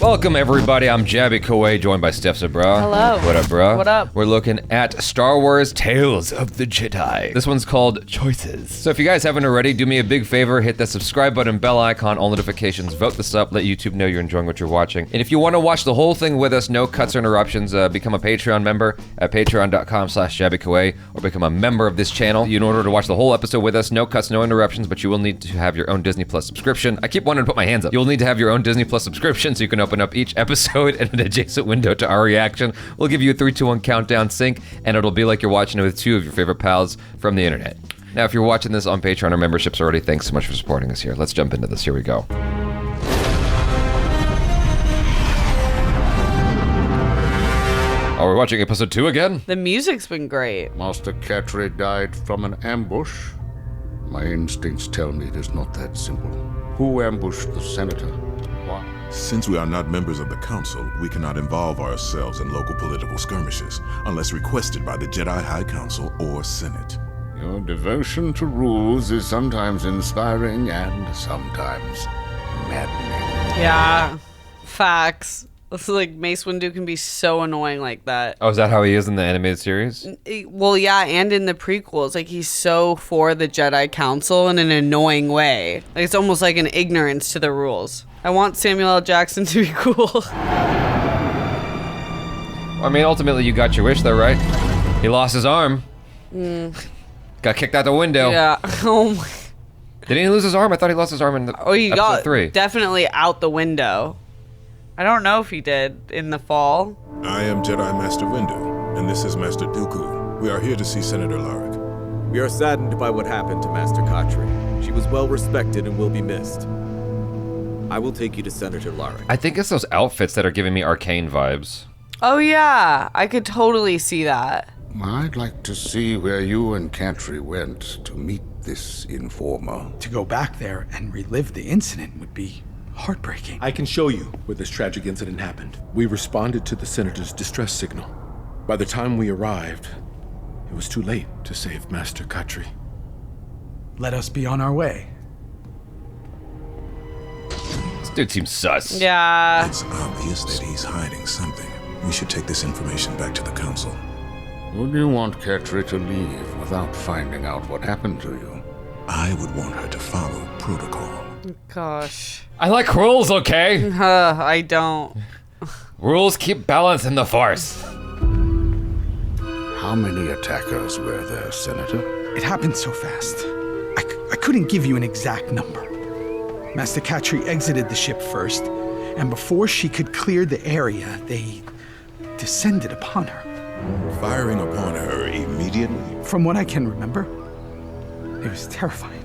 Welcome everybody, I'm Jabby Kuwait, joined by Steph SABRAW. Hello. What up, bro? What up? We're looking at Star Wars Tales of the Jedi. This one's called Choices. So if you guys haven't already, do me a big favor, hit that subscribe button, bell icon, all notifications, vote this up, let YouTube know you're enjoying what you're watching. And if you want to watch the whole thing with us, no cuts or interruptions, become a Patreon member at patreon.com/JabbyKuwait, or become a member of this channel. In order to watch the whole episode with us, no cuts, no interruptions, but you will need to have your own Disney Plus subscription. I keep wanting to put my hands up. You'll need to have your own Disney Plus subscription so you can open up each episode and an adjacent window to our reaction. We'll give you a 3, 2, 1 countdown sync, and it'll be like you're watching it with 2 of your favorite pals from the internet. Now, if you're watching this on Patreon or memberships already, thanks so much for supporting us here. Let's jump into this. Here we go. Oh, we're watching episode 2 again? The music's been great. Master Katri died from an ambush. My instincts tell me it is not that simple. Who ambushed the senator? Why? Since we are not members of the Council, we cannot involve ourselves in local political skirmishes unless requested by the Jedi High Council or Senate. Your devotion to rules is sometimes inspiring and sometimes maddening. Yeah, facts. It's like Mace Windu can be so annoying like that. Oh, is that how he is in the animated series? Well, yeah, and in the prequels, like he's so for the Jedi Council in an annoying way. Like it's almost like an ignorance to the rules. I want Samuel L. Jackson to be cool. I mean, ultimately, you got your wish though, right? He lost his arm. Got kicked out the window. Yeah. Oh my. Didn't he lose his arm? I thought he lost his arm in the He episode got 3. definitely out the window. I don't know if he did in the fall. I am Jedi Master Windu, and this is Master Dooku. We are here to see Senator Larrick. We are saddened by what happened to Master Katri. She was well respected and will be missed. I will take you to Senator Larrick. I think it's those outfits that are giving me Arcane vibes. Oh yeah, I could totally see that. I'd like to see where you and Katri went to meet this informer. To go back there and relive the incident would be heartbreaking. I can show you where this tragic incident happened. We responded to the senator's distress signal. By the time we arrived, it was too late to save Master Katri. Let us be on our way. This dude seems sus. Yeah. It's obvious that he's hiding something. We should take this information back to the Council. Would you want Katri to leave without finding out what happened to you? I would want her to follow protocol. Gosh. I like rules, okay? I don't. Rules keep balance in the Force. How many attackers were there, Senator? It happened so fast. I couldn't give you an exact number. Master Katri exited the ship first, and before she could clear the area, they descended upon her. Firing upon her immediately? From what I can remember, it was terrifying.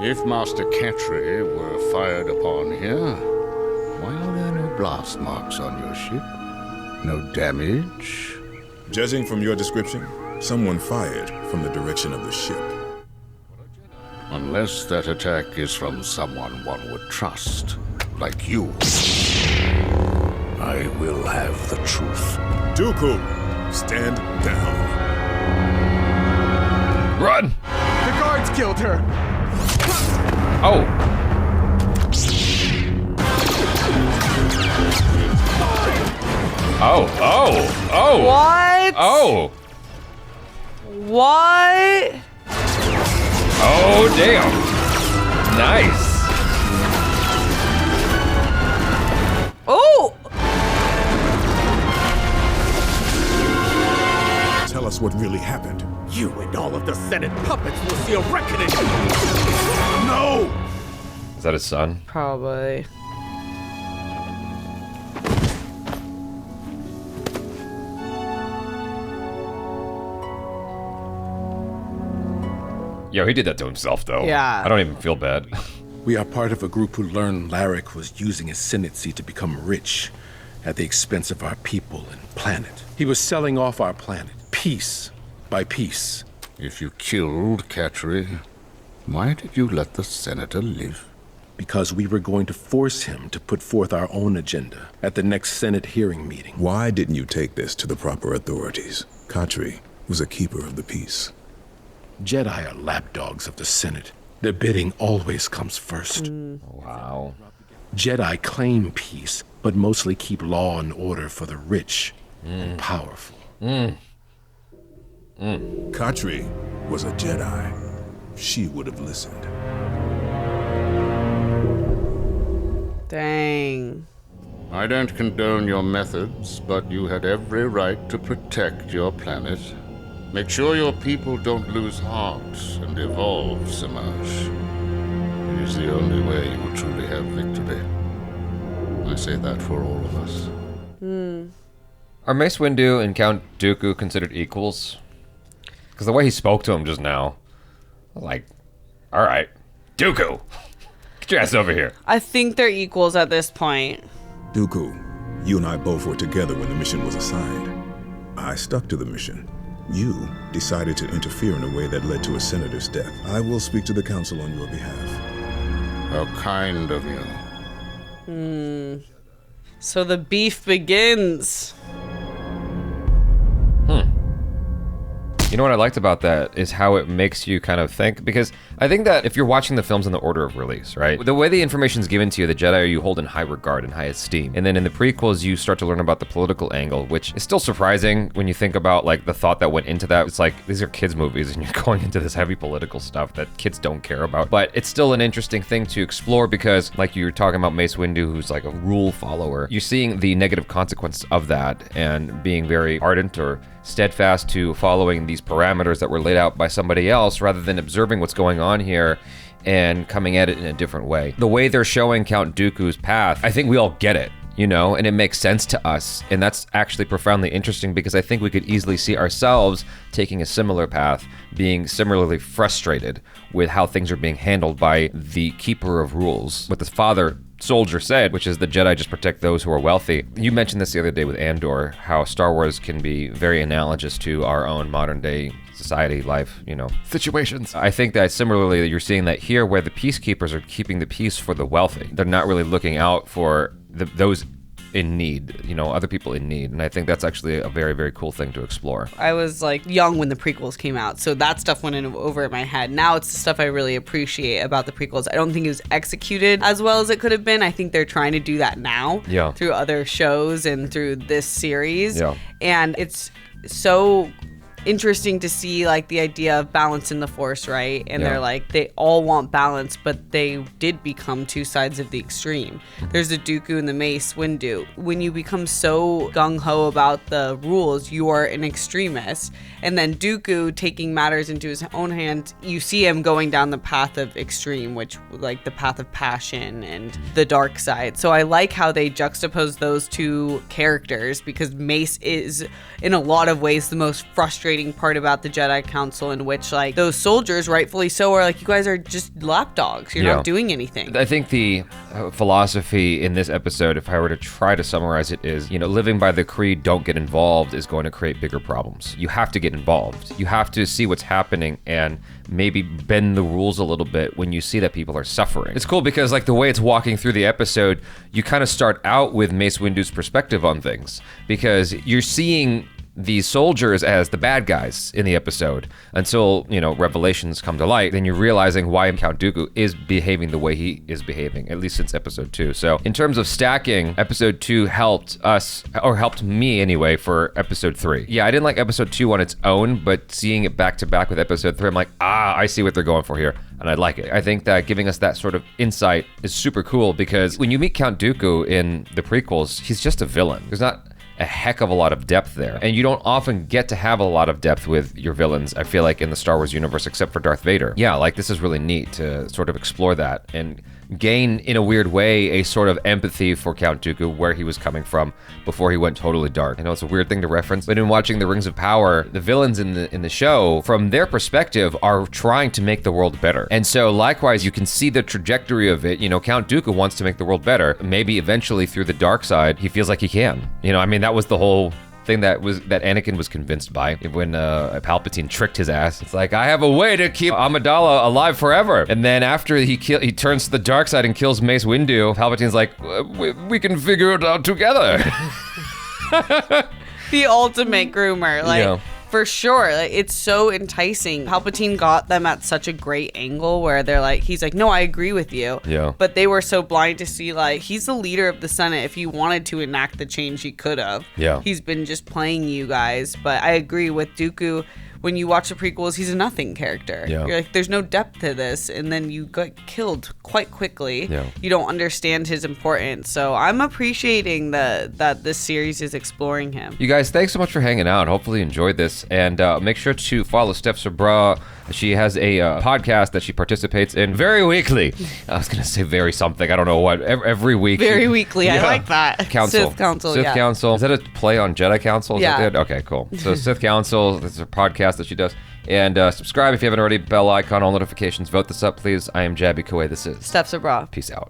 If Master Katri were fired upon here, why are there no blast marks on your ship? No damage? Judging from your description, someone fired from the direction of the ship. Unless that attack is from someone one would trust, like you. I will have the truth. Dooku, stand down. Run! The guards killed her! Oh. Oh. What? Oh. What? Oh, damn. Nice. Oh! Tell us what really happened. You and all of the Senate puppets will see a reckoning! No! Is that his son? Probably. Yo, he did that to himself, though. Yeah. I don't even feel bad. We are part of a group who learned Larrick was using his Senate seat to become rich at the expense of our people and planet. He was selling off our planet, piece by piece. If you killed Katri, why did you let the senator live? Because we were going to force him to put forth our own agenda at the next Senate hearing meeting. Why didn't you take this to the proper authorities? Katri was a keeper of the peace. Jedi are lapdogs of the Senate. Their bidding always comes first. Wow. Jedi claim peace, but mostly keep law and order for the rich and powerful. Katri was a Jedi. She would have listened. Dang. I don't condone your methods, but you had every right to protect your planet. Make sure your people don't lose heart and evolve, Samaj. It is the only way you will truly have victory. I say that for all of us. Are Mace Windu and Count Dooku considered equals? Because the way he spoke to him just now, I was like, all right, Dooku, get your ass over here. I think they're equals at this point. Dooku, you and I both were together when the mission was assigned. I stuck to the mission. You decided to interfere in a way that led to a senator's death. I will speak to the council on your behalf. How kind of you. So the beef begins. You know what I liked about that is how it makes you kind of think, because I think that if you're watching the films in the order of release, right? The way the information's given to you, the Jedi you hold in high regard and high esteem. And then in the prequels, you start to learn about the political angle, which is still surprising when you think about like the thought that went into that. It's like, these are kids movies and you're going into this heavy political stuff that kids don't care about. But it's still an interesting thing to explore because like you were talking about Mace Windu, who's like a rule follower, you're seeing the negative consequences of that and being very ardent or steadfast to following these parameters that were laid out by somebody else rather than observing what's going on here and coming at it in a different way. The way they're showing Count Dooku's path, I think we all get it, you know, and it makes sense to us. And that's actually profoundly interesting because I think we could easily see ourselves taking a similar path, being similarly frustrated with how things are being handled by the keeper of rules. What the father soldier said, which is the Jedi just protect those who are wealthy. You mentioned this the other day with Andor, how Star Wars can be very analogous to our own modern day society, life, you know, situations. I think that similarly you're seeing that here where the peacekeepers are keeping the peace for the wealthy. They're not really looking out for those in need, you know, other people in need. And I think that's actually a very, very cool thing to explore. I was like young when the prequels came out, so that stuff went over in my head. Now it's the stuff I really appreciate about the prequels. I don't think it was executed as well as it could have been. I think they're trying to do that now through other shows and through this series. And it's so interesting to see like the idea of balance in the Force, right? And they're like, they all want balance, but they did become two sides of the extreme. There's the Dooku and the Mace Windu. When you become so gung-ho about the rules, you are an extremist. And then Dooku taking matters into his own hands, you see him going down the path of extreme, which like the path of passion and the dark side. So I like how they juxtapose those two characters because Mace is in a lot of ways the most frustrating part about the Jedi Council, in which like those soldiers, rightfully so, are like, you guys are just lapdogs. You're not doing anything. I think the philosophy in this episode, if I were to try to summarize it, is, you know, living by the creed, don't get involved, is going to create bigger problems. You have to get involved. You have to see what's happening and maybe bend the rules a little bit when you see that people are suffering. It's cool because like the way it's walking through the episode, you kind of start out with Mace Windu's perspective on things because you're seeing these soldiers as the bad guys in the episode until, you know, revelations come to light. Then you're realizing why Count Dooku is behaving the way he is behaving, at least since episode 2. So in terms of stacking, episode 2 helped us, or helped me anyway, for episode 3. Yeah, I didn't like episode 2 on its own, but seeing it back to back with episode 3, I'm like, I see what they're going for here. And I like it. I think that giving us that sort of insight is super cool because when you meet Count Dooku in the prequels, he's just a villain. There's not a heck of a lot of depth there. And you don't often get to have a lot of depth with your villains, I feel like, in the Star Wars universe, except for Darth Vader. Yeah, like this is really neat to sort of explore that and gain, in a weird way, a sort of empathy for Count Dooku, where he was coming from before he went totally dark. I know it's a weird thing to reference, but in watching The Rings of Power, the villains in the show, from their perspective, are trying to make the world better. And so likewise, you can see the trajectory of it. You know, Count Dooku wants to make the world better. Maybe eventually through the dark side, he feels like he can. You know, I mean, that was the whole thing that Anakin was convinced by when Palpatine tricked his ass. It's like, I have a way to keep Amidala alive forever. And then after he turns to the dark side and kills Mace Windu, Palpatine's like, we can figure it out together. The ultimate groomer. Like, For sure. Like, it's so enticing. Palpatine got them at such a great angle where they're like, he's like, no, I agree with you. Yeah. But they were so blind to see, like, he's the leader of the Senate. If he wanted to enact the change, he could have. Yeah. He's been just playing you guys. But I agree with Dooku. When you watch the prequels, he's a nothing character. Yeah. You're like, there's no depth to this. And then you get killed quite quickly. Yeah. You don't understand his importance. So I'm appreciating that this series is exploring him. You guys, thanks so much for hanging out. Hopefully you enjoyed this. And make sure to follow Steph SABRAW. She has a podcast that she participates in very weekly. I was going to say very something. I don't know what. Every week. Very weekly. Yeah. I like that. Council. Sith Council, Sith Council. Is that a play on Jedi Council? Is yeah. That it? Okay, cool. So Sith Council, this is a podcast that she does. And subscribe if you haven't already. Bell icon, all notifications. Vote this up, please. I am Jabby Kuwait. This is Steph SABRAW. Peace out.